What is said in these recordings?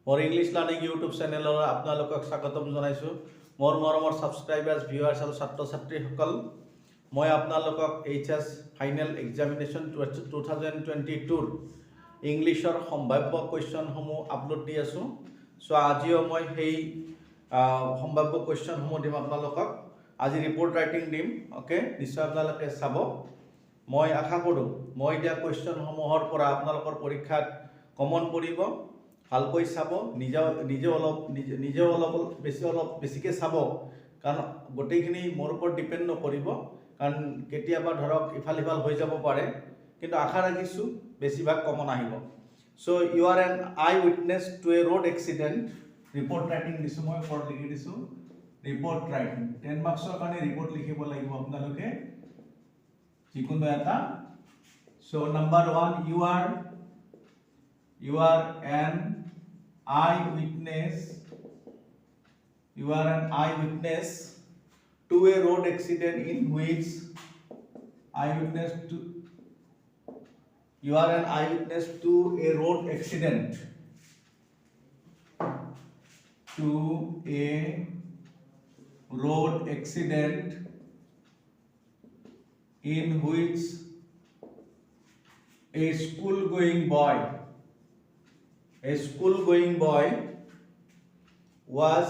মোৰ English learning YouTube চেনেলৰ আপোনালোকক স্বাগতম জনাইছোঁ। মোৰ মৰমৰ ছাবস্ক্ৰাইবাৰ্ছ, ভিউৱাৰ্ছ আৰু ছাত্ৰ ছাত্ৰীসকল, মই আপোনালোকক HS ফাইনেল এক্সামিনেশ্যন 2022ৰ ইংলিছৰ সম্ভাৱ্য কুৱেশ্যনসমূহ আপলোড দি আছোঁ। চ' আজিও মই সেই সম্ভাৱ্য কুৱেশ্যনসমূহ দিম আপোনালোকক। আজি ৰিপৰ্ট ৰাইটিং দিম। অ'কে, নিশ্চয় আপোনালোকে চাব। মই আশা কৰোঁ মই দিয়া কুৱেশ্যনসমূহৰ পৰা আপোনালোকৰ পৰীক্ষাত কমন পৰিব। ভালকৈ চাব, নিজেও অলপ বেছিকৈ চাব, কাৰণ গোটেইখিনি মোৰ ওপৰত ডিপেণ্ড নকৰিব, কাৰণ কেতিয়াবা ধৰক ইফাল সিফাল হৈ যাব পাৰে, কিন্তু আশা ৰাখিছোঁ বেছিভাগ কমন আহিব। So' you are an eyewitness to a road accident. Report writing দিছোঁ, মই ওপৰত লিখি দিছোঁ ৰিপৰ্ট ৰাইটিং। 10 মাৰ্কছৰ কাৰণে ৰিপৰ্ট লিখিব লাগিব আপোনালোকে যিকোনো এটা। চ' number 1, you are an eyewitness to a road accident in which you are an eyewitness to a road accident in which a school going boy was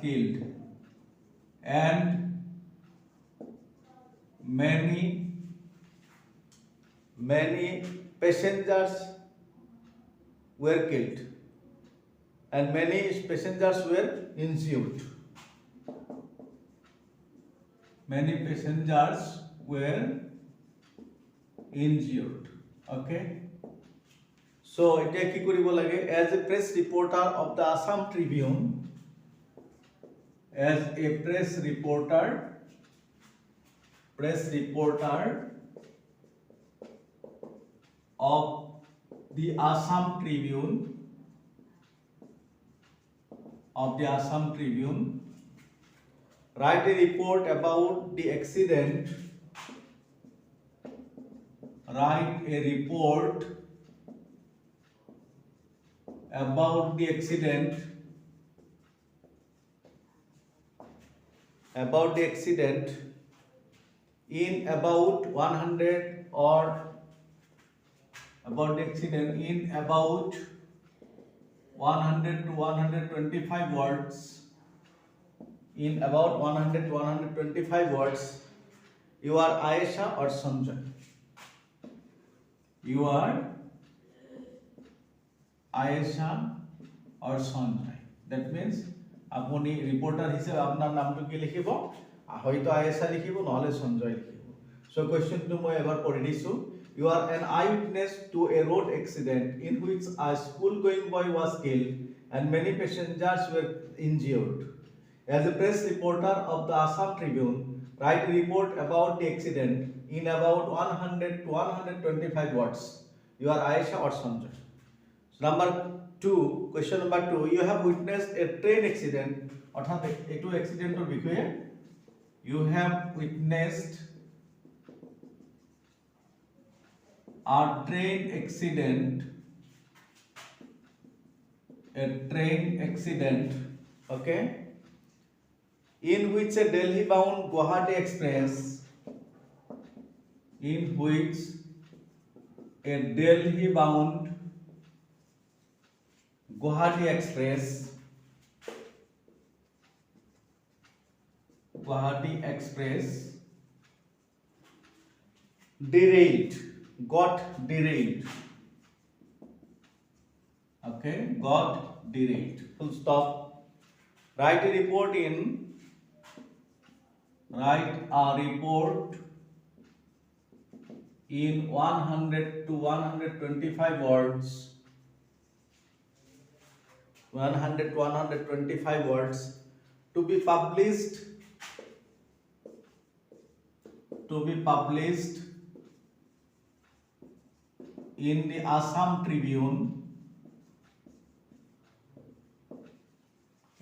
killed. And many passengers were killed and many passengers were injured. Okay, so এতিয়া কি কৰিব লাগে? As a press reporter of the Assam Tribune, of the Assam Tribune, write a report about the accident. About the accident in about 100 or about the accident in about 100 to 125 words. In about 100 to 125 words. You are Ayesha or Sanjay? You are Ayesha or Sanjay. That means আপুনি reporter হিচাপে আপোনাৰ নামটো কি লিখিব? হয়তো আয়েশা লিখিব, নহলে সঞ্জয় লিখিব। সো কোৱেশ্চনটো মই এবাৰ পঢ়ি দিছো। You are an eyewitness to a road accident in which a school going boy was killed and many passengers were injured. As a press reporter of the Assam Tribune, write a report about the accident in about 100 to 125 words. You are Ayesha or Sanjay? Number 2, question number 2, you have witnessed a train accident. অর্থাৎ একটু অ্যাক্সিডেন্টের বিষয়ে you have witnessed a train accident, okay, in which a Delhi bound Guwahati Express Guwahati Express got derailed. Okay, got derailed. Full stop. Write a report in 100 to 125 words. 100 to 125 words to be published in the Assam Tribune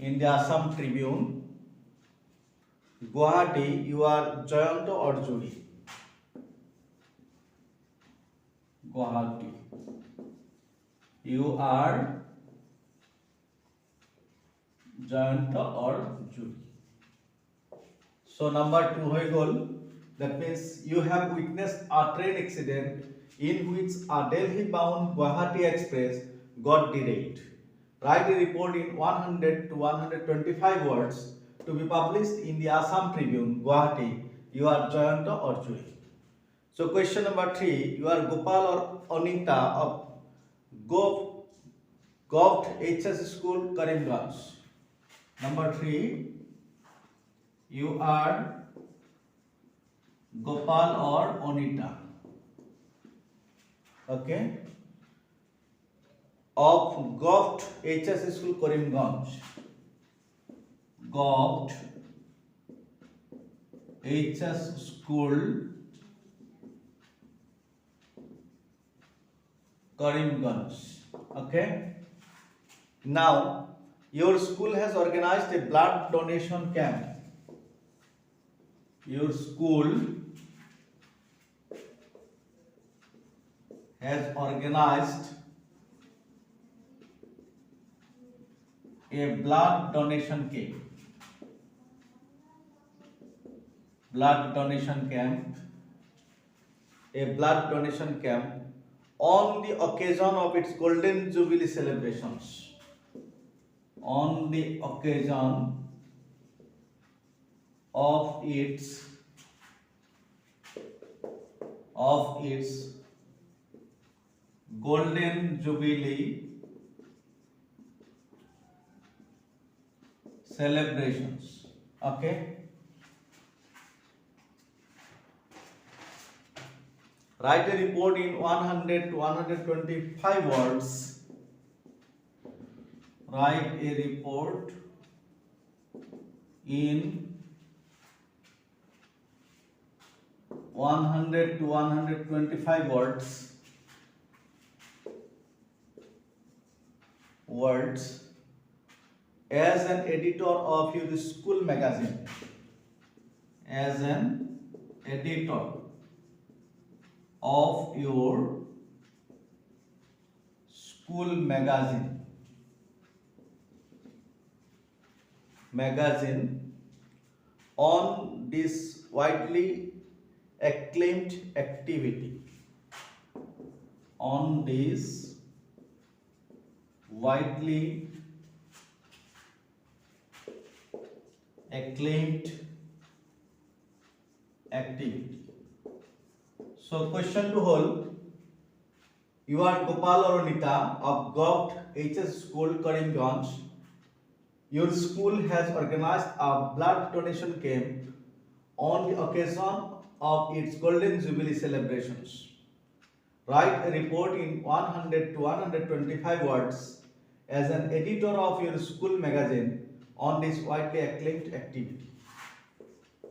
in the Assam Tribune. Guwahati, you are Jayanto or Judy? Guwahati. You are joint or jury. So number 2 hoy gol. That means you have witnessed a train accident in which a Delhi bound Guwahati express got derailed. Write a report in 100 to 125 words to be published in the Assam Tribune, Guwahati. You are joint or jury. So question number 3, you are Gopal or Anita of Govt HS School, Karimganj. Number 3, you are Gopal or Anita. Okay. Of Govt HS School, Karimganj. Govt HS School, Karimganj. Okay. Now, your school has organized a blood donation camp. Your school has organized a blood donation camp. Blood donation camp. A blood donation camp on the occasion of its Golden Jubilee celebrations. On the occasion of its Golden Jubilee celebrations. Okay. Write a report in 100 to 125 words. Write a report in 100 to 125 words as an editor of your school magazine. As an editor of your school magazine on this widely acclaimed activity. On this widely acclaimed activity. So question to whole, you are Gopal or Anita of Govt HS School, Karimganj. Your school has organized a blood donation camp on the occasion of its Golden Jubilee celebrations. Write a report in 100 to 125 words as an editor of your school magazine on this widely acclaimed activity.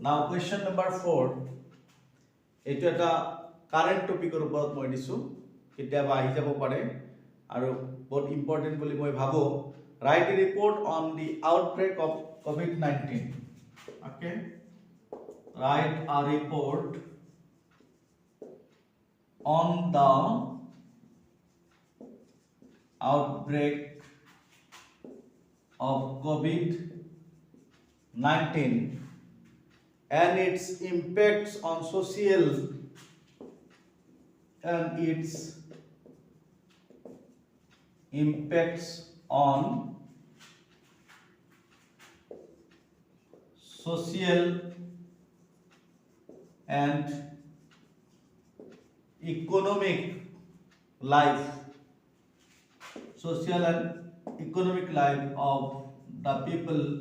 Now question number 4. Eto eta current topic or upot moi disu. Ketiaba ahi jabo pare aru bahut important boli moi bhabo. Write a report on the outbreak of COVID-19. Okay. Write a report on the outbreak of COVID-19 and its impacts on social and economic life of the people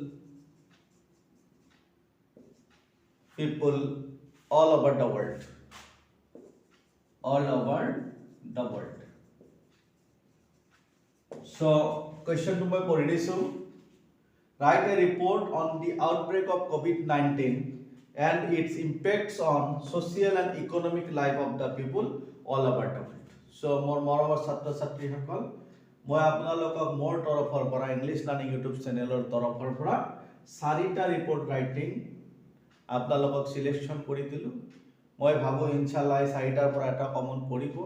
all over the world. So question number 4 is write a report on the outbreak of COVID-19 and its impacts on social and economic life of the people all over the world. So more ছাত্র ছাত্রী সকল মই আপোনালোকক মোৰ তৰফৰ পৰা English learning YouTube চেনেলৰ তৰফৰ পৰা 4টা ৰিপৰ্ট ৰাইটিং আপোনালোকক সিলেকশন কৰি দিলো। মই ভাবো ইনশাআল্লাহ 4টাৰ পৰা এটা কমন পৰিব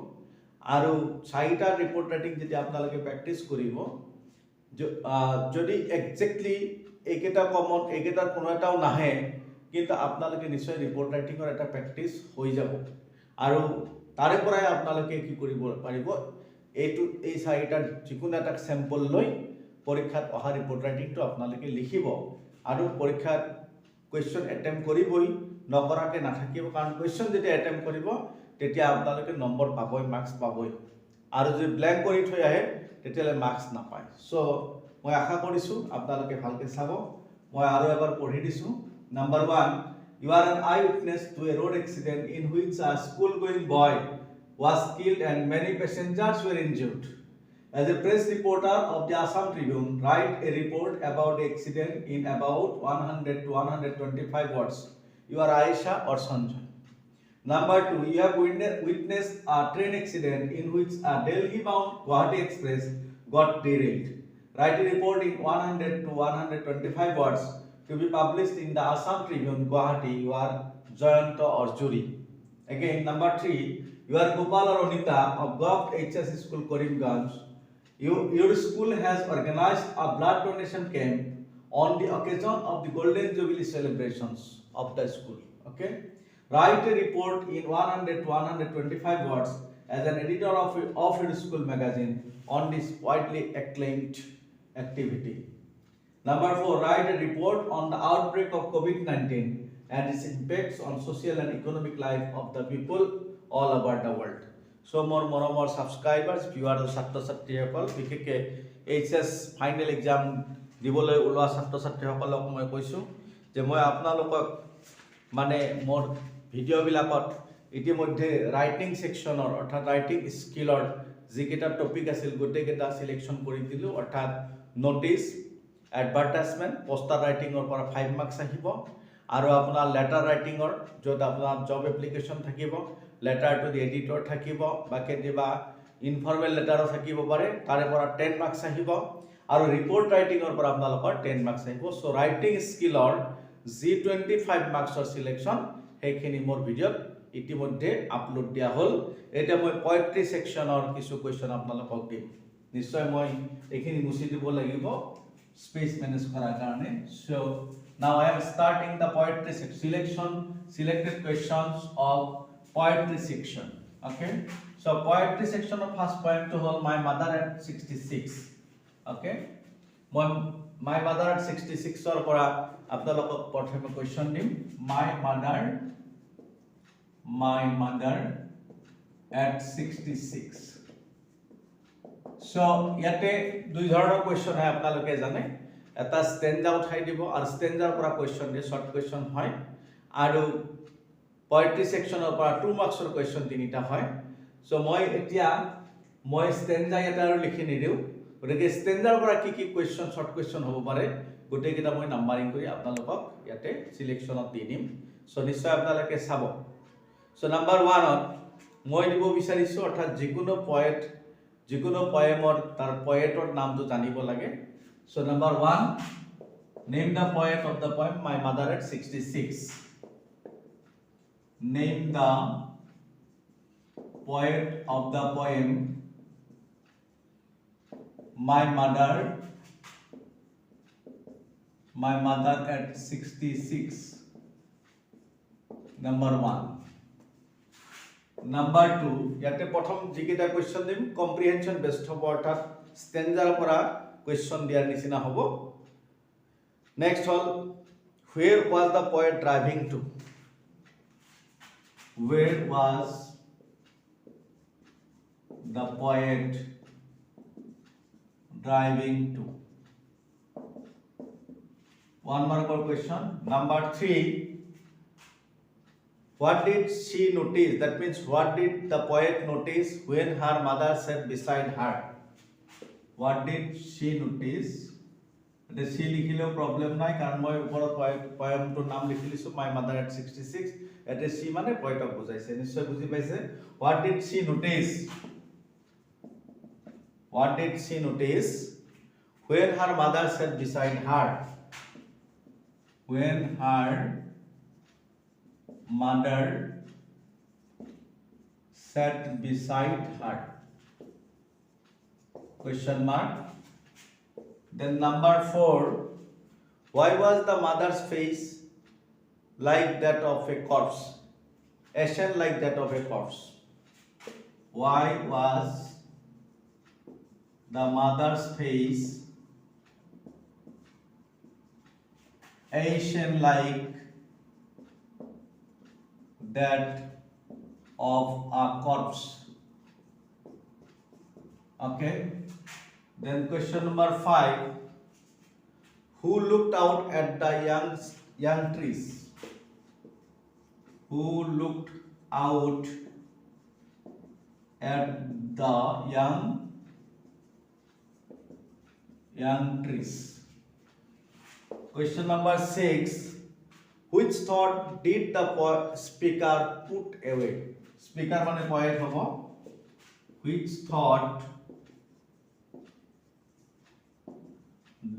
আৰু চাৰিটা ৰিপৰ্ট ৰাইটিং যেতিয়া আপোনালোকে প্ৰেক্টিছ কৰিব যদি একজেক্টলি এইকেইটা কমন এইকেইটাৰ কোনো এটাও নাহে কিন্তু আপোনালোকে নিশ্চয় ৰিপৰ্ট ৰাইটিঙৰ এটা প্ৰেক্টিছ হৈ যাব আৰু তাৰে পৰাই আপোনালোকে কি কৰিব পাৰিব এই চাৰিটাৰ যিকোনো এটা চেম্পল লৈ পৰীক্ষাত অহা ৰিপৰ্ট ৰাইটিংটো আপোনালোকে লিখিব আৰু পৰীক্ষাত কুৱেশ্যন এটেম্প কৰিবই নকৰাকৈ নাথাকিব কাৰণ কুৱেশ্যন যেতিয়া এটেম্প কৰিব তেতিয়া আপোনালোকে নম্বৰ পাবই মাৰ্কছ পাবই আৰু যদি ব্লেংক কৰি থৈ আহে তেতিয়াহ'লে মাৰ্কছ নাপায় চ' মই আশা কৰিছোঁ আপোনালোকে ভালকৈ চাব মই আৰু এবাৰ পঢ়ি দিছোঁ number 1 you are an eyewitness to a road accident in which a school going boy was killed and many passengers were injured. As a press reporter of the Assam Tribune, write a report about the accident in about 100 to 125 words. You are Aisha or Sanjay. Number 2, you have witnessed a train accident in which a Delhi-bound Guwahati Express got derailed. Write a report in 100 to 125 words to be published in the Assam Tribune, Guwahati. You are Jayanta or Juri. Again, number 3, you are Gopal or Onita of Gov HS School, Karimganj. Your school has organized a blood donation camp on the occasion of the Golden Jubilee celebrations of the school. Okay. Write a report in 100 to 125 words as an editor of your school magazine on this widely acclaimed activity. Number 4, write a report on the outbreak of COVID-19 and its impacts on social and economic life of the people all over the world. So more subscribers, viewers, ছাত্ৰ ছাত্ৰীসকল বিশেষকৈ HS final exam দিবলৈ ওলোৱা ছাত্ৰ ছাত্ৰীসকলক মই কৈছোঁ যে মই আপোনালোকক মানে মোৰ ভিডিঅ'বিলাকত ইতিমধ্যে ৰাইটিং ছেকশ্যনৰ অৰ্থাৎ ৰাইটিং স্কিলৰ যিকেইটা টপিক আছিল গোটেইকেইটা চিলেকশ্যন কৰি দিলোঁ অৰ্থাৎ ন'টিছ এডভাৰটাইজমেণ্ট পোষ্টাৰ ৰাইটিঙৰ পৰা 5 মাৰ্কছ আহিব আৰু আপোনাৰ লেটাৰ ৰাইটিঙৰ য'ত আপোনাৰ জব এপ্লিকেশ্যন থাকিব লেটাৰ টু দি এডিটৰ থাকিব বা কেতিয়াবা ইনফৰ্মেল লেটাৰো থাকিব পাৰে তাৰে পৰা 10 মাৰ্কছ আহিব আৰু ৰিপৰ্ট ৰাইটিঙৰ পৰা আপোনালোকৰ 10 মাৰ্কছ আহিব চ' ৰাইটিং স্কিলৰ যি 25 মাৰ্কছৰ চিলেকশ্যন সেইখিনি মোৰ ভিডিঅ'ত ইতিমধ্যে আপলোড দিয়া হ'ল এতিয়া মই পয়েট্ৰি ছেকশ্যনৰ কিছু কুৱেশ্যন আপোনালোকক দিম নিশ্চয় মই এইখিনি মুছি দিব লাগিব স্পেচ মেনেজ কৰাৰ কাৰণে চ' now I am starting the poetry selection selected questions of poetry section okay so poetry section of first poem to hold my mother at 66 okay my mother at 66 or পৰা আপোনালোকক প্ৰথমে question দিম my mother at 66 so ইয়াতে দুই ধৰণৰ question হয় আপোনালোকে জানে এটা স্টেঞ্জা উঠাই দিব আৰু স্টেঞ্জাৰ পৰা কোৱেশ্চন দিয়ে শৰ্ট কোৱেশ্চন হয় আৰু পোয়েট্ৰি সেকশনৰ পৰা 2 মাৰ্কছৰ কোৱেশ্চন তিনিটা হয় সো মই স্টেঞ্জা এটা আৰু লিখি নিদিও গতিকে স্টেঞ্জাৰ পৰা কি কোৱেশ্চন শৰ্ট কোৱেশ্চন হ'ব পাৰে গোটেইকেইটা মই নাম্বাৰিং কৰি আপোনালোকক ইয়াতে সিলেকশনত দি দিম সো নিশ্চয় আপোনালোকে চাব সো নাম্বাৰ 1 ত মই দিব বিচাৰিছো অৰ্থাৎ যিকোনো পয়েমৰ তাৰ পয়েটৰ নামটো জানিব লাগে so number 1 name the poet of the poem my mother at 66 name the poet of the poem my mother at 66 number 1 number 2 ইয়াতে প্ৰথম যিকেইটা কোৱেশ্চন দিম কম্প্ৰিহেনশন বেস্ট হ'ব অৰ্থাৎ স্টেঞ্জাৰ পৰা কোৱেশ্চন দিয়াৰ নিচিনা হ'ব নেক্সট হল where was the poet driving to where was the poet driving to 1 mark question number 3 what did she notice that means what did the poet notice when her mother sat beside her what did she notice the she লিখিলেও problem নাই কাৰণ মই ওপৰত পয়েমটোৰ নাম লিখি লিছো my mother at 66 এতে she মানে পয়েটক বুজাইছে নিশ্চয় বুজি পাইছে what did she notice when her mother sat beside her when her mother sat beside her question mark. Then number 4, why was the mother's face like that of a corpse? Ashen like that of a corpse. Why was the mother's face ashen like that of a corpse? Okay. Then question number 5, who looked out at the young trees? Who looked out at the young trees? Question number 6, which thought did the speaker put away? Speaker মানে poet হবো. Which thought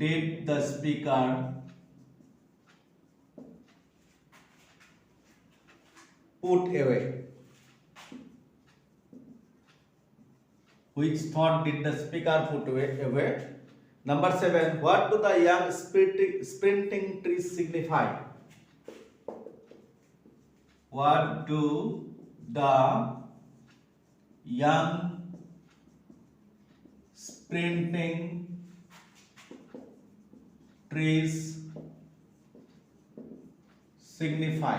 did the speaker put away? Which thought did the speaker put away? Number 7, what do the young sprinting trees signify? What do the young sprinting trees signify?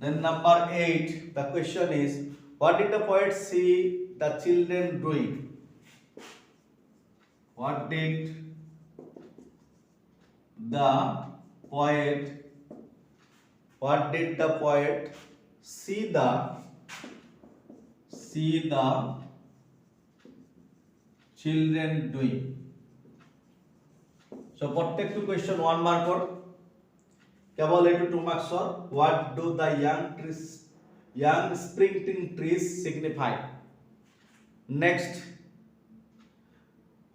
Then number 8, the question is, what did the poet see the children doing? What did the poet see the children doing? So প্রত্যেকটো question 1 মার্কৰ কেৱল এইটো 2 মাৰ্কছৰ. What do the young sprinting trees signify? Next,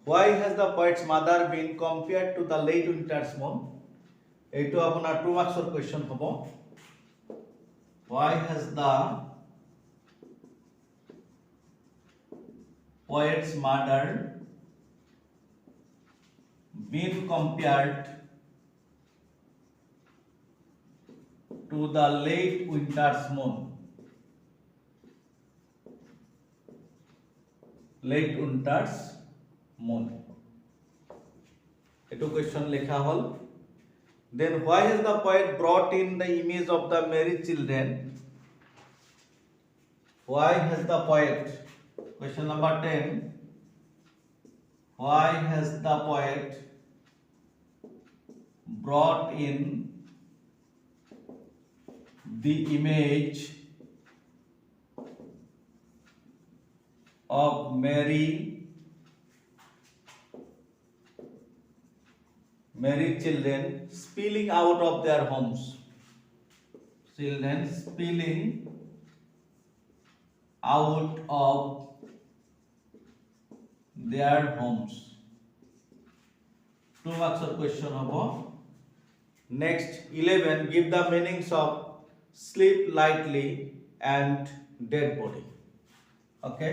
why has the poet's mother been compared to the late winter's moon? এইটো আপোনাৰ 2 মাৰ্কছৰ question হ'ব. Why has the poet's mother been compared to the late winter's moon? Late winter's moon. Eto question lekha hol. Then why has the poet brought in the image of the merry children? Why has the poet, question number 10, why has the poet brought in the image of merry children spilling out of their homes? Children spilling out of their homes. 2 marks of question hobo. Next, 11, give the meanings of sleep lightly and dead body. Okay,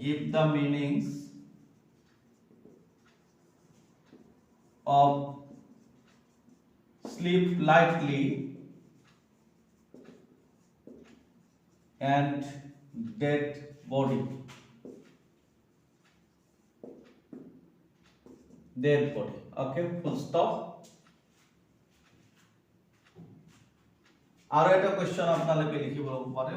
give the meanings of sleep lightly and dead body. Dead body. Okay, full stop. আর একটা question আপনাদেরকে লিখিব পারে,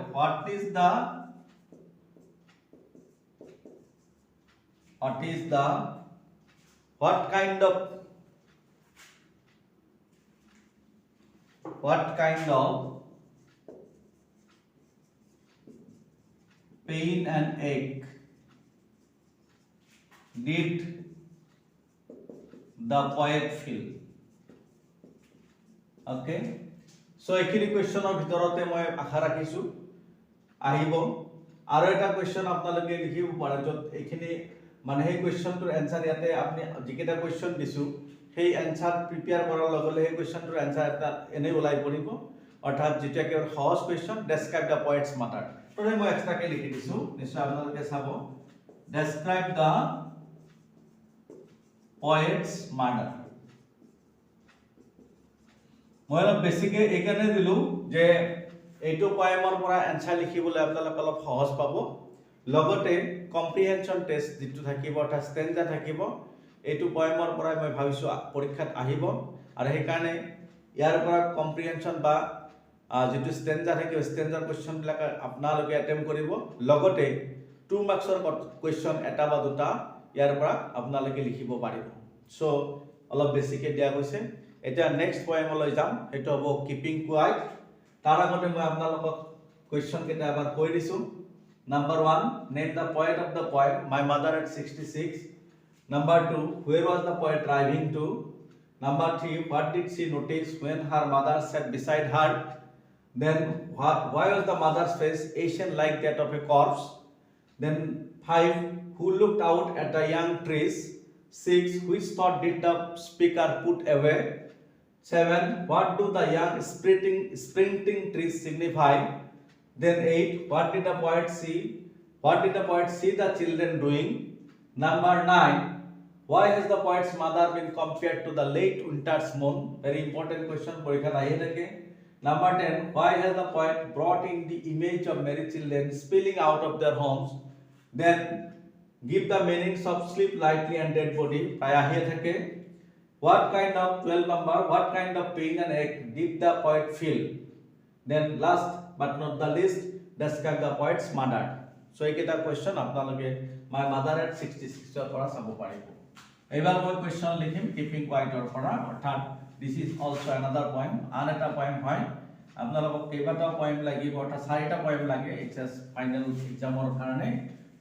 what kind of pain and ache did the poet feel? Okay, so এইখিনি কোৱেশ্চনৰ ভিতৰতে মই আশা ৰাখিছো আহিব. আৰু এটা কোৱেশ্চন আপোনালোকে লিখিব পাৰে যত এইখিনি মানে সেই কোৱেশ্চনটোৰ এনসাৰ ইয়াতে আপুনি যিকেইটা কোৱেশ্চন দিছো সেই এনসাৰ প্ৰিপেয়াৰ কৰাৰ লগে লগে সেই কোৱেশ্চনটোৰ এনসাৰ এটা এনে ওলাই পৰিব. অৰ্থাৎ যেতিয়া কেৱল সহজ কোৱেশ্চন, ডেসক্ৰাইব দ্য পয়েটস মাটাৰ, তৰে মই এক্সট্ৰাকে লিখি দিছো নিশ্চয় আপোনালোকে চাব ডেসক্ৰাইব দা poet's murder মই অলপ বেছিকে এইকাৰণে দিলো যে এইটো পয়েমৰ পৰা এনসাৰ লিখিবলৈ আপোনালোকে অলপ সহজ পাব লগতে কম্প্ৰিহেনশন টেষ্ট যেটো থাকিব অৰ্থাৎ ষ্টেঞ্জা থাকিব এইটো পয়েমৰ পৰা মই ভাবিছো পৰীক্ষাত আহিব আৰু সেই কাৰণে ইয়াৰ পৰা কম্প্ৰিহেনশন বা যেটো ষ্টেঞ্জা থাকিব ষ্টেঞ্জাৰ কোৱেশ্চন বিলাক আপোনালোকে অ্যাটেম্প কৰিব লগতে 2 মাৰ্কছৰ কোৱেশ্চন এটা বা দুটা ইয়াৰ পৰা আপোনালোকে লিখিব পাৰিব সো অলপ বেছিকে দিয়া গৈছে এটা নেক্সট পয়েমলৈ যাম এটো হ'ব কিপিং কোৱাইট তাৰ আগতে মই আপোনালোকক কোৱেশ্চন কেটা এবাৰ কৈ দিছো number 1 name the poet of the poem my mother at 66 number 2 where was the poet driving to number 3 what did she notice when her mother sat beside her then why was the mother's face ashen like that of a corpse then 5 who looked out at the young trees 6 which thought did the speaker put away 7 what do the young sprinting trees signify then 8 what did the poet see the children doing number 9 why has the poet's mother been compared to the late winter's moon very important question porikha ahi thake number 10 why has the poet brought in the image of merry children spilling out of their homes then give the meanings of sleep lightly and dead body ahi thake what kind of 12 number what kind of pain and ache did the poet feel then last but not the least describe the poet's mother so ekita question apnaloke my mother at 66 or pora sabo paribo ebar moi question likhim keeping quiet or pora orthat this is also another poem another poem hoy apnalok kebata poem lagibo orthat 4 ta poem lage hs final exam or karone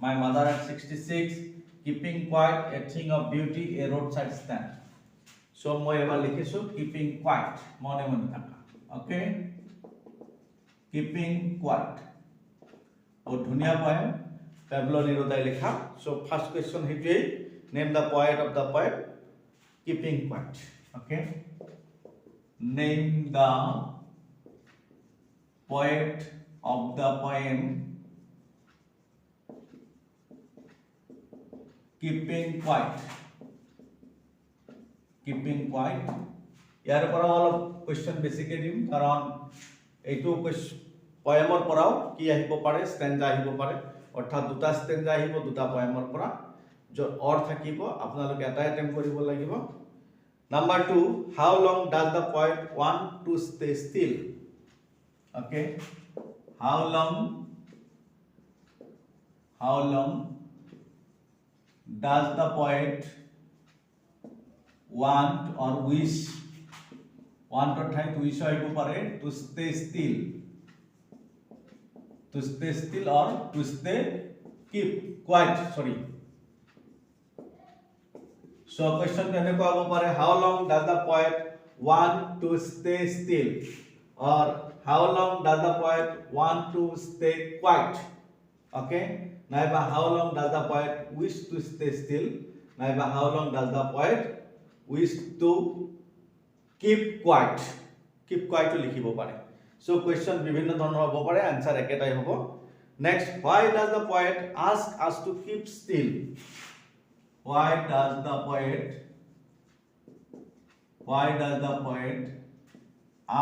my mother at 66 keeping quiet a thing of beauty a roadside stand so moi ebar likhisu keeping quiet mone thaka okay keeping quiet और धुनिया poem Pablo Neruda likha so first question hituei name the poet of the poem keeping quiet okay name the poet of the poem keeping quiet ইয়াৰ পৰা অলপ question বেছিকে দিম কাৰণ এইটো পয়েমৰ পৰাও কি আহিব পাৰে ষ্টেঞ্জা আহিব পাৰে অৰ্থাৎ দুটা ষ্টেঞ্জা আহিব দুটা পয়েমৰ পৰা অৰ থাকিব আপোনালোকে এটা অ্যাটেম্প কৰিব লাগিব number 2 how long does the poet want to stay still okay how long does the poet want or wish want or try to wish hoibo pare to stay still or to stay keep quiet sorry so question kene ko abo pare how long does the poet want to stay still or how long does the poet want to stay quiet okay naiba how long does the poet wish to stay still naiba how long does the poet wish to keep quiet to likhibo pare so question bibhinno dhoroner hobo pare answer eketai hobo next why does the poet ask us to keep still why does the poet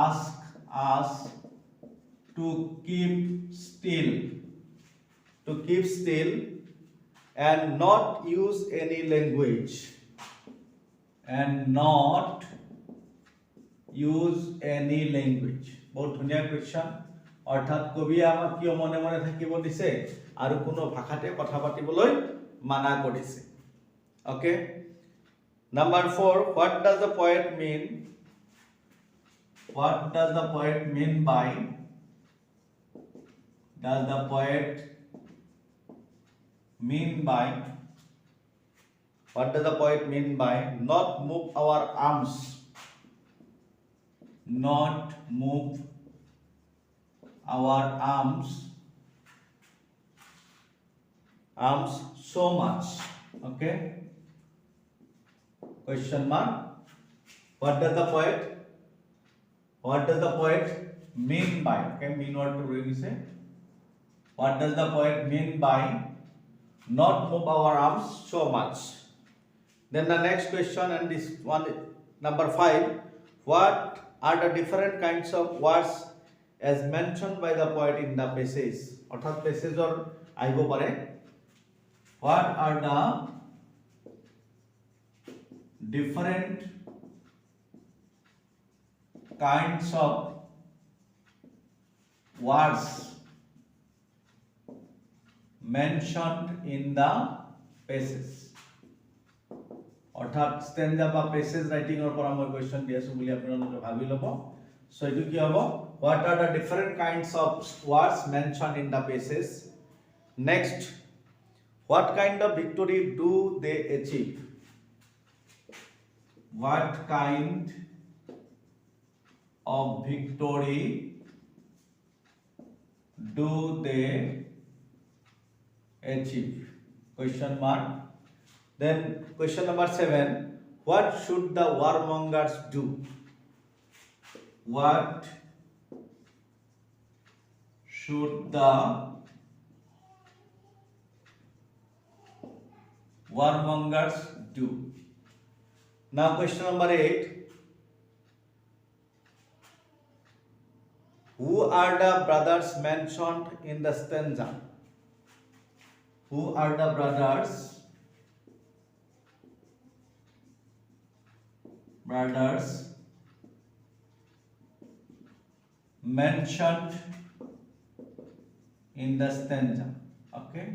ask us to keep still and not use any language बहुत धुनिया question अर्थात कवि आमाक किय मने मने থাকিব দিছে আৰু কোনো ভাষাতে কথা পাতিবলৈ মানা কৰিছে okay number 4 what does the poet mean by what does the poet mean by not move our arms so much okay question mark what does the poet mean by okay mean what to really say What does the poet mean by not move our arms so much? Then the next question, and this one, number 5. What are the different kinds of words as mentioned by the poet in the passage? অর্থাৎ প্যাসেজৰ আহিব পাৰে. What are the different kinds of words mentioned in the passage? অর্থাৎ স্ট্যান্ডা বা passage রাইটিংৰ পৰা মই question দি আছো বুলি আপোনালোকে ভাবি ল'ব. সো এটো কি হ'ব? What are the different kinds of words mentioned in the passage? Next, what kind of victory do they achieve? What kind of victory do they achieve? Question mark. Then question number 7. What should the warmongers do? What should the warmongers do? Now question number 8. Who are the brothers mentioned in the stanza? Who are the brothers mentioned in the stanza? Okay.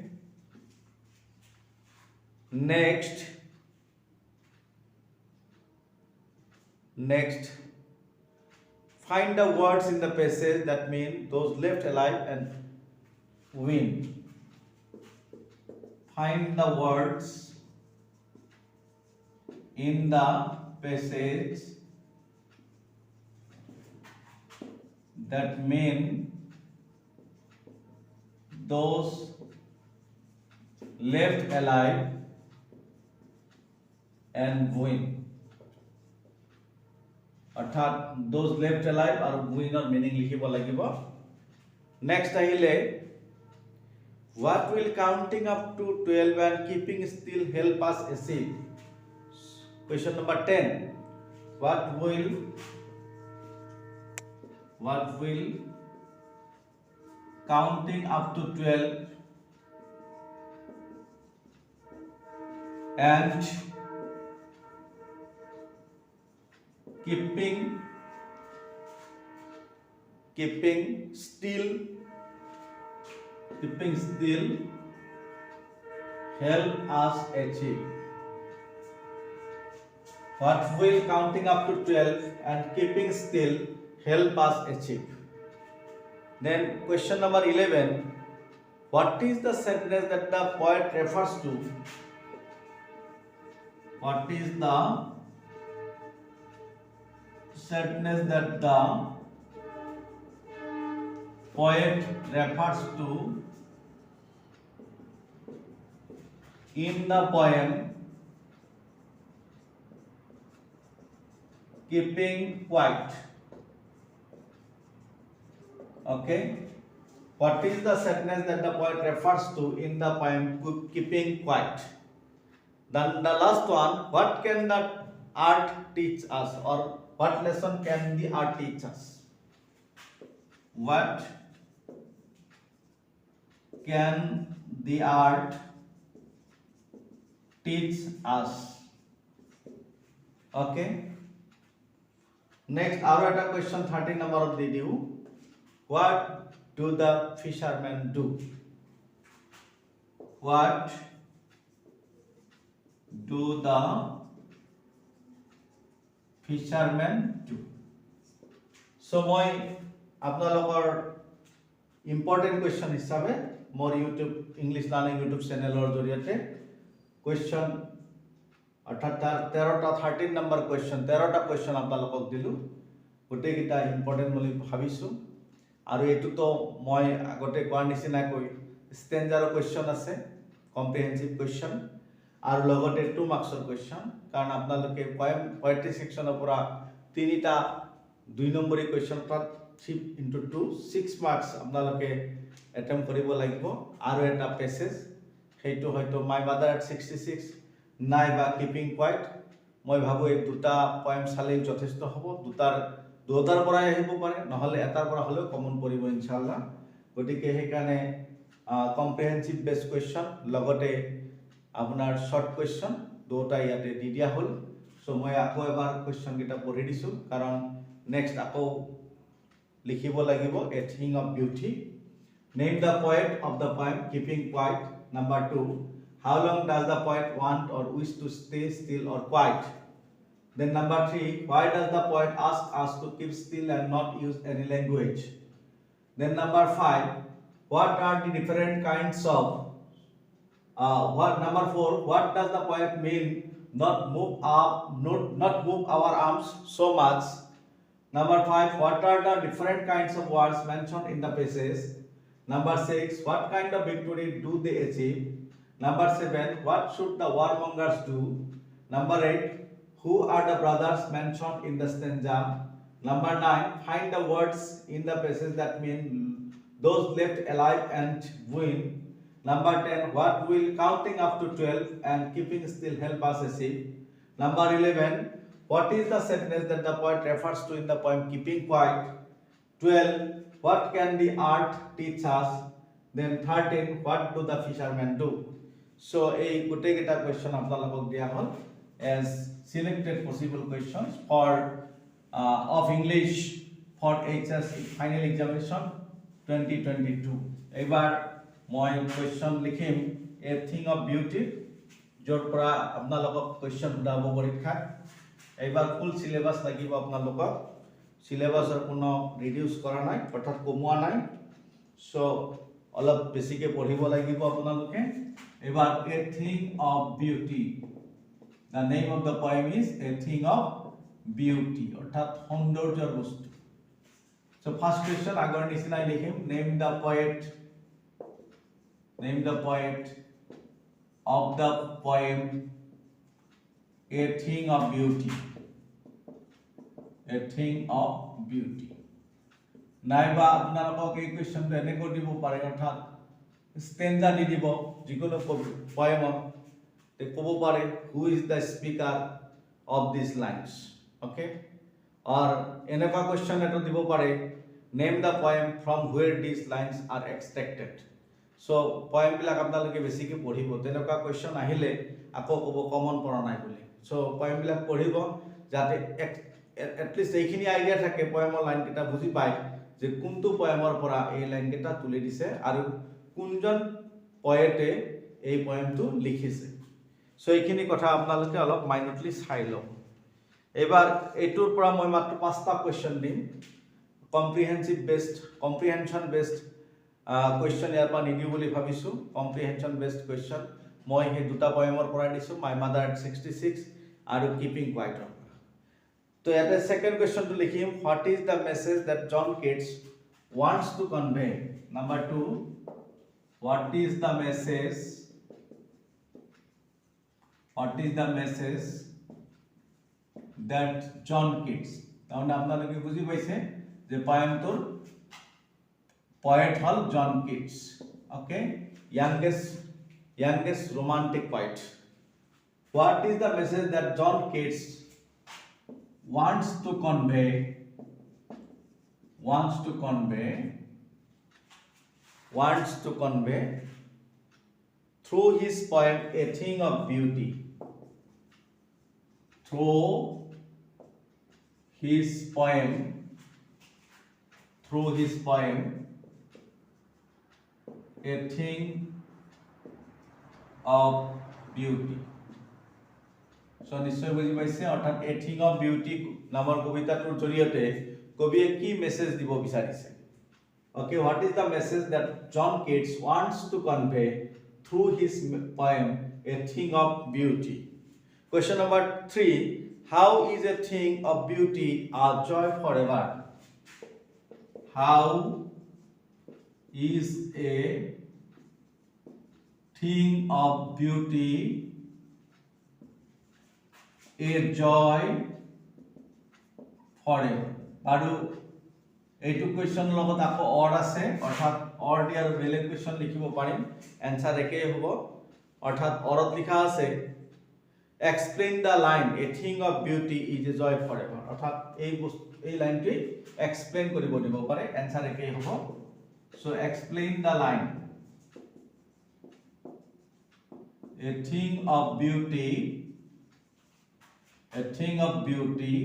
Next, find the words in the passage that mean those left alive and win. Find the words in the passage that mean those left alive and win. অর্থাৎ those left alive আৰু winner meaning লিখিব লাগিব. Next আহিলে, what will counting up to 12 and keeping still help us achieve? Question number 10. What will counting up to 12 and keeping still help us achieve? What will counting up to 12 and keeping still help us achieve? Then question number 11. What is the sadness that the poet refers to? What is the sadness that the poet refers to in the poem Keeping Quiet? Okay. What is the sadness that the poet refers to in the poem Keeping Quiet? Then the last one, what can the art teach us, or what lesson can the art teach us? What can the art teach us? Okay. Next, our question 13 number of the due. What do the fishermen do? What do the fishermen do? So মই আপোনালোকৰ important question হিচাপে মোৰ YouTube English learning YouTube চেনেলৰ জৰিয়তে question অৰ্থাৎ 13 number question 13টা question আপোনালোকক দিলোঁ. গোটেইকেইটা ইম্পৰ্টেণ্ট বুলি ভাবিছোঁ. আৰু এইটোতো মই আগতে কোৱাৰ নিচিনাকৈ ষ্টেঞ্জাৰৰ কুৱেশ্যন আছে, কম্প্ৰিহেনচিভ কুৱেশ্যন, আৰু লগতে 2 মাৰ্কছৰ কুৱেশ্যন. কাৰণ আপোনালোকে পয়েট্ৰি ছেকশ্যনৰ পৰা 3টা 2 নম্বৰী কুৱেশ্যন অৰ্থাৎ 3 × 2 6 মাৰ্কছ আপোনালোকে এটেম্প কৰিব লাগিব আৰু এটা পেছেজ সেইটো হয়তো মাই মাদাৰ এট 66 নাইবা কিপিং কোৱাইট মই ভাবোঁ এই দুটা পয়েম চালেই যথেষ্ট হ'ব দুটাৰ পৰাই আহিব পাৰে নহ'লে এটাৰ পৰা হ'লেও কমন পৰিব ইনশাআল্লাহ গতিকে সেইকাৰণে কম্প্ৰিহেনসিভ বেস কোৱেশ্চন লগতে আপোনাৰ শৰ্ট কোৱেশ্চন দুটা ইয়াতে দি দিয়া হ'ল সো মই আকৌ এবাৰ কোৱেশ্চন কেইটা পঢ়ি দিছোঁ কাৰণ নেক্সট আকৌ লিখিব লাগিব এ thing of beauty name the poet of the poem keeping quiet number 2 how long does the poet want or wish to stay still or quiet then number 3 why does the poet ask us to keep still and not use any language then number 5 what are the different kinds of number 4 what does the poet mean not move our arms so much number 5 what are the different kinds of words mentioned in the passage number 6 what kind of victory do they achieve number 7 what should the warmongers do number 8 who are the brothers mentioned in the stanza number 9 find the words in the passage that mean those left alive and win number 10 what will counting up to 12 and keeping still help us achieve number 11 what is the sadness that the poet refers to in the poem keeping quiet 12 what can the art teach us then 13 what do the fishermen do so a gote geta question apnalok dia hol as selected possible questions for of English for HS final examination 2022 ebar moi question likhim a thing of beauty jor pora apnalok question dabo porikha ebar full syllabus lagibo apnalok syllabus or কোনো reduce kora nai orthat komua nai so অলপ বেছিকে পঢ়িব লাগিব আপোনালোকে এবাৰ a thing of beauty the name of the poem is a thing of beauty অর্থাৎ সৌন্দর্যৰ বস্তু so first question আগৰ নিচিনাই লিখিম name the poet of the poem a thing of beauty নাইবা আপোনালোকক এই কোৱেশ্চনটো এনেকৈ দিব পাৰে অৰ্থাৎ ষ্টেঞ্জা দি দিব যিকোনো পয়েমত তে ক'ব পাৰে who is the speaker of this lines okay or এনেকুৱা কোৱেশ্চন এটা দিব পাৰে name the poem from where this lines are extracted so poem বিলাক আপোনালোকে বেছিকৈ পঢ়িব তেনেকুৱা কোৱেশ্চন আহিলে আকৌ ক'ব কমন পৰা নাই বুলি সো পয়েম বিলাক পঢ়িব যাতে এটলিষ্ট এইখিনি আইডিয়া থাকে পয়েমৰ লাইন কেইটা বুজি পায় যে কোনটো পয়েমৰ পৰা এই লাইন কেইটা তুলি দিছে আৰু কোনজন পয়েটে এই পয়েমটো লিখিছে সো এইখিনি কথা আপোনালোকে অলপ মাইনটলি চাই লওক এবাৰ এইটোৰ পৰা মই মাত্ৰ 5টা কোৱেশ্চন দিম কম্প্ৰিহেনসিভ বেসড কোৱেশ্চন ইয়াৰ পৰা নিদিও বুলি ভাবিছো কম্প্ৰিহেনসন বেসড কোৱেশ্চন মই হে দুটা পয়েমৰ পৰা দিছো মাই মাদাৰ এট 66 আৰু keeping quiet So at the second question to likhim what is the message that John Keats wants to convey number 2 what is the message that John Keats তাহলে আপনারা বুঝি পাইছে যে পয়েমটোর poet হল John Keats okay youngest romantic poet what is the message that John Keats wants to convey through his poem a thing of beauty a thing of beauty so নিশ্চয় বুঝি পাইছে অর্থাৎ এ থিং অফ বিউটি নামৰ কবিতাটোৰ জৰিয়তে কবিয়ে কি message দিব বিচাৰিছে okay what is the message that John Keats wants to convey through his poem a thing of beauty question number 3 how is a thing of beauty a joy forever how is a thing of beauty a joy forever আৰু এইটো question লগত আকৌ or আছে, অৰ্থাৎ or দি আৰু বেলেগ question লিখিব পাৰিম, এনসাৰ একেই হ'ব। অৰ্থাৎ অৰত লিখা আছে explain the line a thing of beauty is a joy for ever. অৰ্থাৎ এই লাইনটি এক্সপ্লেইন কৰিব দিব পাৰে, এনসাৰ একেই হ'ব। So explain the line a thing of beauty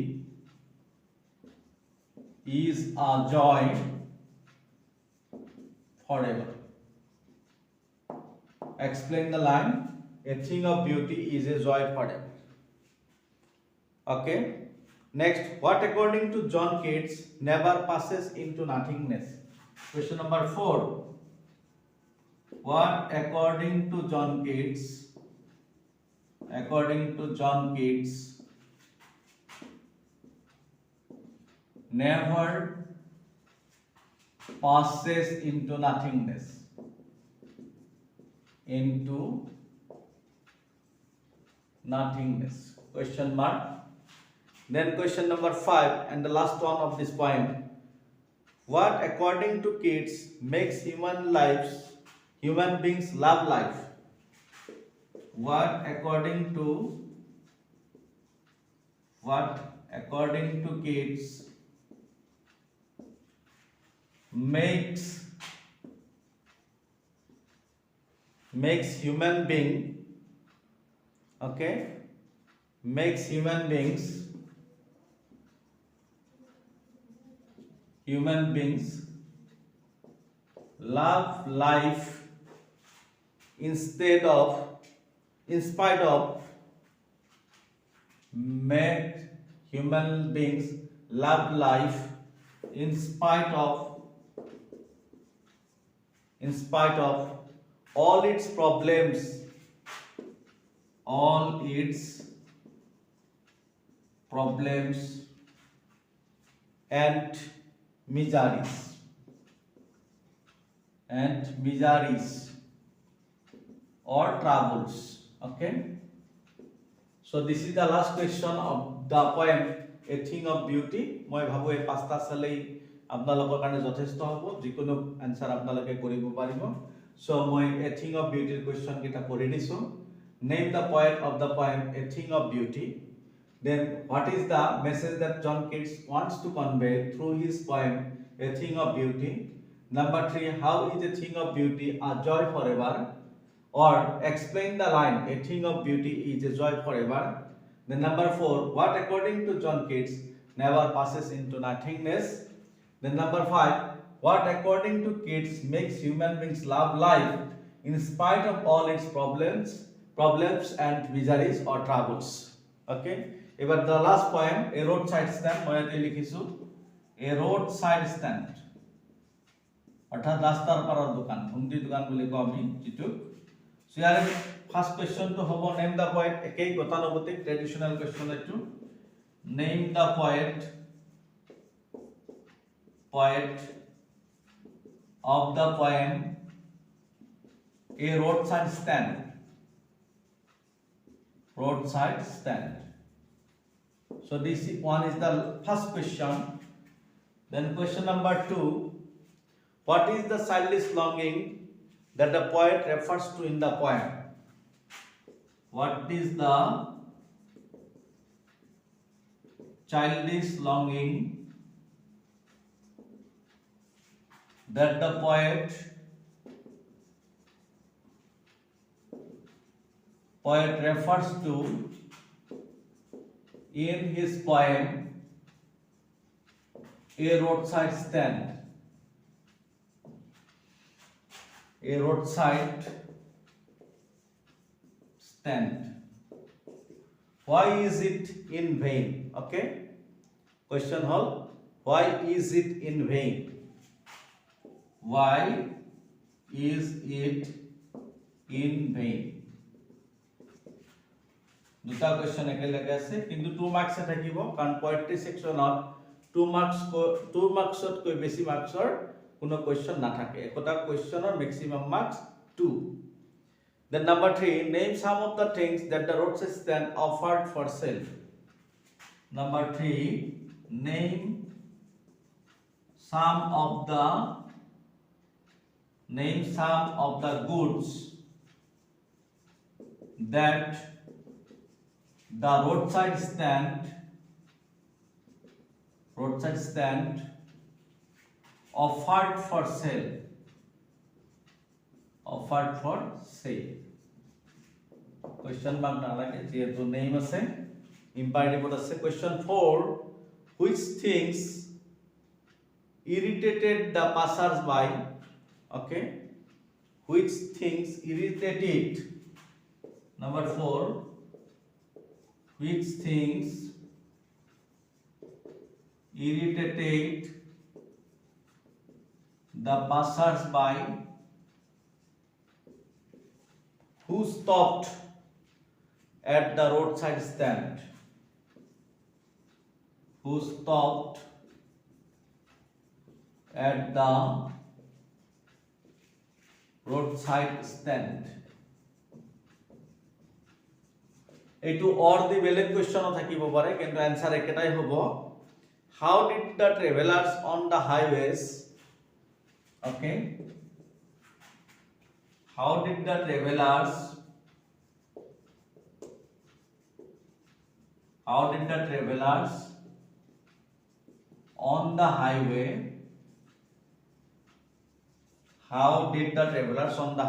is a joy forever. Explain the line a thing of beauty is a joy forever. Okay, next, what according to John Keats never passes into nothingness? Question number 4. What according to John Keats never passes into nothingness? Question mark. Then question number 5 and the last one of this poem. What according to Keats makes human beings love life? What according to Keats makes human beings love life in spite of make human beings love life in spite of all its problems and miseries or troubles. Okay, so this is the last question of the poem a thing of beauty. মই ভাবো এই পাঁচটা চালেই আপোনালোকৰ কাৰণে যথেষ্ট হ'ব, যিকোনো আনসাৰ আপোনালোকে কৰিব পাৰিব। সো মই a thing of beauty question কেইটা কৰি দিছো। Name the poet of the poem a thing of beauty. Then what is the message that John Keats wants to convey through his poem a thing of beauty? Number 3, how is a thing of beauty a joy forever? Or explain the line a thing of beauty is a joy forever. Then number 4, what according to John Keats never passes into nothingness? Then number 5, what according to Keats makes human beings love life in spite of all its problems and miseries or troubles. Okay, এবার the last poem a roadside stand মই এতে লিখিছো a roadside stand, অর্থাৎ রাস্তার পাৰৰ দোকান, ঘুমটি দোকান বুলি কওঁ আমি যেটো। সো ইয়াৰ ফার্স্ট কোয়েশ্চন তো হ'ব নেম দা পয়েট, একেই গতানুগতিক ট্ৰেডিশনাল কোয়েশ্চন এটো। Name the poet of the poem a roadside stand. So this one is the first question. Then question number 2, what is the childish longing that the poet refers to in the poem? What is the childish longing that the poet refers to in his poem a roadside stand? Why is it in vain? Okay, question hall, why is it in vain? Why is it in vain? দুটা question একেলগে আছে কিন্তু 2 marks থাকিব, কারণ poetry সেকশনত 2 মার্কসত কৈ বেছি মার্কসৰ কোনো question না থাকে, একটা কোয়েশ্চনৰ maximum marks 2। Then number 3, name some of the things that the roadside stand offered for sale. Number 3, name some of the goods that the roadside stand offered for sale. Question mark na lage jehetu name ase imperative ase. Question 4, which things irritated the passers-by? Okay, which things irritated? Number 4, which things irritated the passers-by who stopped at the roadside stand? Who stopped at the roadside stand? এইটো or the বেলেগ question থাকিব পাৰে কিন্তু answer একেটাই হ'ব. How did the travelers on the highways, okay, how did the travelers on the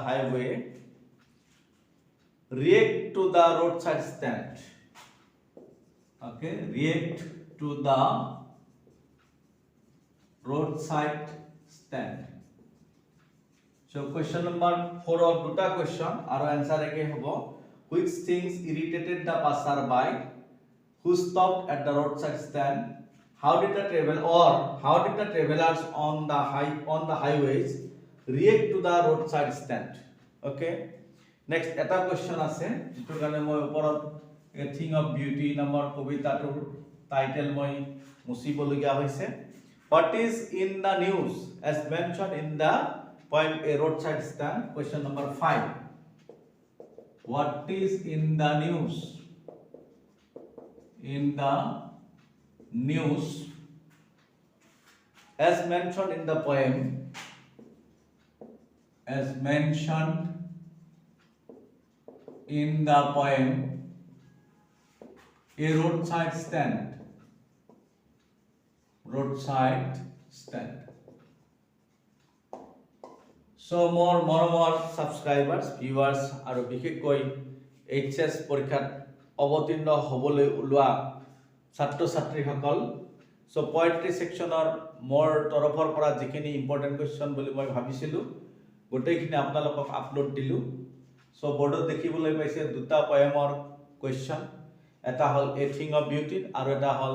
highway react to the roadside stand? Okay, react to the roadside stand. So question number 4 or duta question aro answer eke hobo. Which things irritated the passer-by who stopped at the roadside stand? How did the travelers on the highways react to the roadside stand? Okay, next eta question ase jitu kane moi oporot a thing of beauty number kobita tur title moi musibologia hoise. What is in the news as mentioned in the poem A Roadside Stand? Question number 5. What is in the news? In the news as mentioned in the poem A Roadside Stand. So more subscribers, viewers aru bikhekoi HS porikhat অবতীর্ণ হবলৈ ওলোৱা ছাত্ৰ ছাত্ৰীসকল, so poetry সেকশনৰ মোৰ তৰফৰ পৰা যিখিনি important question বুলি মই ভাবিছিলো গোটেইখিনি আপোনালোকক আপলোড দিলো. সো বৰ্ডত দেখিবলৈ পাইছে দুটা পয়েমৰ কোৱেশ্চন, এটা হল এ থিং অফ বিউটি আৰু এটা হল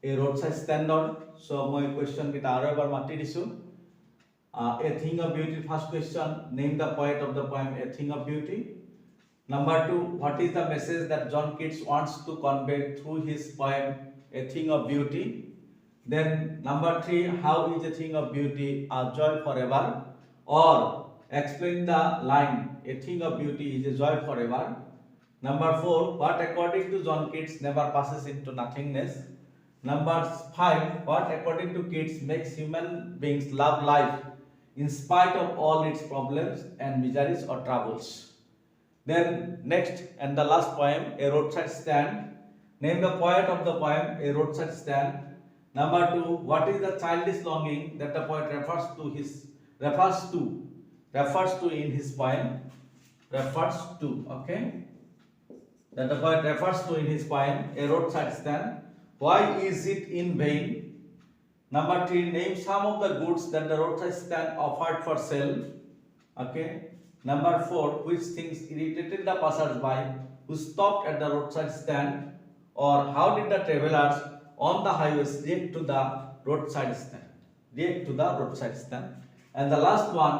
এ ৰোডসাইড ষ্টেণ্ডৰ. সো মই কোৱেশ্চন কিটা আৰু এবাৰ মাতি দিছো. A thing of beauty, first question, name the poet of the poem A Thing of Beauty. Number 2, what is the message that John Keats wants to convey through his poem A Thing of Beauty? Then number 3, how is a thing of beauty a joy forever? Or explain the line A thing of beauty is a joy forever. Number 4, what according to John Keats never passes into nothingness? Number 5, what according to Keats makes human beings love life in spite of all its problems and miseries or troubles? Then next and the last poem, A Roadside Stand. Name the poet of the poem A Roadside Stand. Number 2, what is the childish longing that the poet refers to in his poem? Okay, that the poet refers to in his poem A Roadside Stand. Why is it in vain? Number 3, name some of the goods that the roadside stand offered for sale. Okay. Number 4, which things irritated the passers-by who stopped at the roadside stand? Or how did the travelers on the highways react to the roadside stand? And the last one,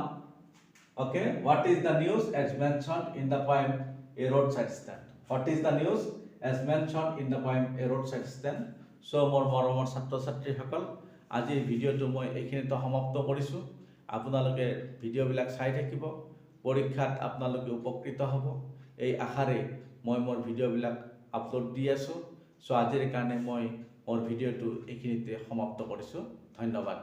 okay, what is the news as mentioned in the poem A Roadside Stand? What is the news as mentioned in the poem A Roadside Stand? So more ছাত্ৰ ছাত্ৰীসকল, আজি ভিডিঅ'টো মই এইখিনিতে সমাপ্ত কৰিছো. আপোনালোকে ভিডিঅ'বিলাক চাই থাকিব, পৰীক্ষাত আপোনালোকে উপকৃত হ'ব এই আশাৰে মই মোৰ ভিডিঅ'বিলাক আপলোড দি আছো. সো আজিৰ কাৰণে মই মোৰ ভিডিঅ'টো এইখিনিতে সমাপ্ত কৰিছো. ধন্যবাদ.